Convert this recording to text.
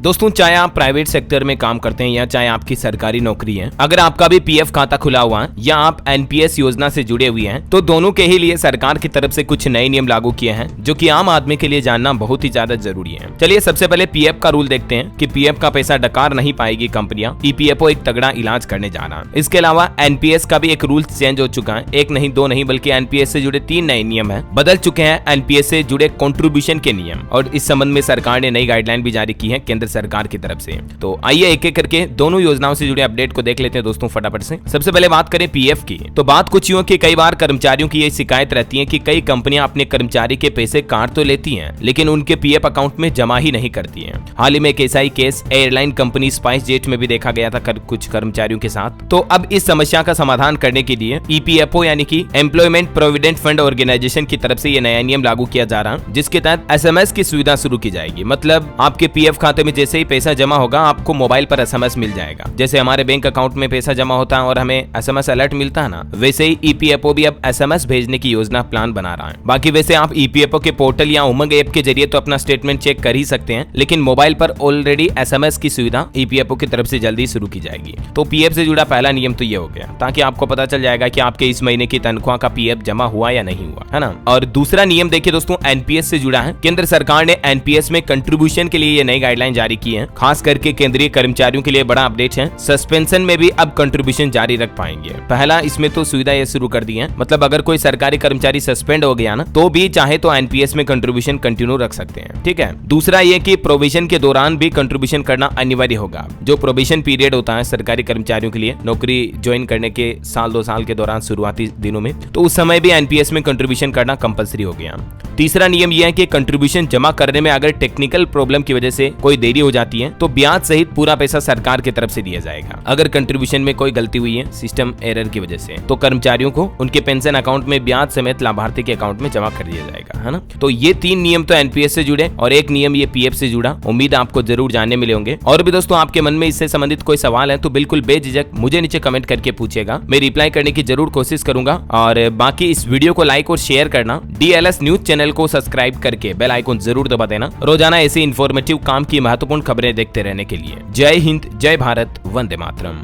दोस्तों, चाहे आप प्राइवेट सेक्टर में काम करते हैं या चाहे आपकी सरकारी नौकरी है, अगर आपका भी पीएफ खाता खुला हुआ है या आप एनपीएस योजना से जुड़े हुए हैं तो दोनों के ही लिए सरकार की तरफ से कुछ नए नियम लागू किए हैं जो कि आम आदमी के लिए जानना बहुत ही ज्यादा जरूरी है। चलिए सबसे पहले पीएफ का रूल देखते हैं कि पीएफ का पैसा डकार नहीं पाएगी कंपनियां। ईपीएफओ एक तगड़ा इलाज करने जा रहा है। इसके अलावा एनपीएस का भी एक रूल चेंज हो चुका है। एक नहीं दो नहीं बल्कि एनपीएस से जुड़े 3 नए नियम है। बदल चुके हैं एनपीएस से जुड़े कंट्रीब्यूशन के नियम और इस संबंध में सरकार ने नई गाइडलाइन भी जारी की है केंद्र सरकार की तरफ से। तो आइए एक एक करके दोनों योजनाओं से जुड़े अपडेट को देख लेते हैं दोस्तों फटाफट से। सबसे पहले बात करें पीएफ की, तो बात कुछ यूं कि कई बार कर्मचारियों की ये शिकायत रहती है कि कई कंपनियां अपने कर्मचारी के पैसे काट तो लेती हैं लेकिन उनके पीएफ अकाउंट में जमा ही नहीं करती हैं। हाल ही में एक ऐसा ही case airline company SpiceJet में भी देखा गया था कुछ कर्मचारियों के साथ। तो अब इस समस्या का समाधान करने के लिए ईपीएफओ यानी कि एम्प्लॉयमेंट प्रोविडेंट फंड ऑर्गेनाइजेशन की तरफ से ये नया नियम लागू किया जा रहा है जिसके तहत एसएमएस की सुविधा शुरू की जाएगी। मतलब आपके पीएफ खाते में जैसे ही पैसा जमा होगा आपको मोबाइल पर एसएमएस मिल जाएगा। जैसे हमारे बैंक अकाउंट में पैसा जमा होता है और हमें एसएमएस अलर्ट मिलता है ना, वैसे ही ईपीएफओ भी अब एसएमएस भेजने की योजना प्लान बना रहा है। बाकी वैसे आप ईपीएफओ के पोर्टल या उमंग ऐप के जरिए तो अपना स्टेटमेंट चेक कर ही सकते हैं, लेकिन मोबाइल पर ऑलरेडी एसएमएस की सुविधा ईपीएफओ की तरफ से जल्दी शुरू की जाएगी। तो पीएफ से जुड़ा पहला नियम तो ये हो गया, ताकि आपको पता चल जाएगा कि आपके इस महीने की तनख्वाह का पीएफ जमा हुआ या नहीं हुआ, है ना। और दूसरा नियम देखिए दोस्तों, एनपीएस से जुड़ा है। केंद्र सरकार ने एनपीएस में कंट्रीब्यूशन के लिए ये नई गाइडलाइन जारी की है। खास करके केंद्रीय कर्मचारियों के लिए बड़ा अपडेट है। सस्पेंशन में भी अब कंट्रीब्यूशन जारी रख पाएंगे। पहला इसमें तो सुविधा ये शुरू कर दी है, मतलब अगर कोई सरकारी कर्मचारी सस्पेंड हो गया ना तो भी चाहे तो एनपीएस में कंट्रीब्यूशन कंटिन्यू रख सकते हैं, ठीक है। दूसरा ये कि प्रोविजन के दौरान भी कंट्रीब्यूशन करना अनिवार्य होगा। जो प्रोविजन पीरियड होता है सरकारी कर्मचारियों के लिए नौकरी ज्वाइन करने के साल 2 साल के दौरान शुरुआती दिनों में, तो उस समय भी एनपीएस में कंट्रीब्यूशन करना कंपलसरी हो गया। तीसरा नियम यह है कि कंट्रीब्यूशन जमा करने में अगर टेक्निकल प्रॉब्लम की वजह से कोई देरी हो जाती है तो ब्याज सहित पूरा पैसा सरकार की तरफ से दिया जाएगा। अगर कंट्रीब्यूशन में कोई गलती हुई है सिस्टम एरर की वजह से तो कर्मचारियों को उनके पेंशन अकाउंट में ब्याज समेत लाभार्थी के अकाउंट में जमा कर दिया जाएगा, है ना। तो ये 3 नियम तो एनपीएस से जुड़े और एक नियम ये पीएफ से जुड़ा। उम्मीद आपको जरूर जानने मिले होंगे। और भी दोस्तों आपके मन में इससे संबंधित कोई सवाल है तो बिल्कुल बेझिझक मुझे नीचे कमेंट करके पूछेगा, मैं रिप्लाई करने की जरूर कोशिश करूंगा। और बाकी इस वीडियो को लाइक और शेयर करना, डीएलएस न्यूज चैनल को सब्सक्राइब करके बेल आइकन जरूर दबा देना रोजाना ऐसे इन्फॉर्मेटिव काम की महत्वपूर्ण खबरें देखते रहने के लिए। जय हिंद, जय भारत, वंदे मातरम।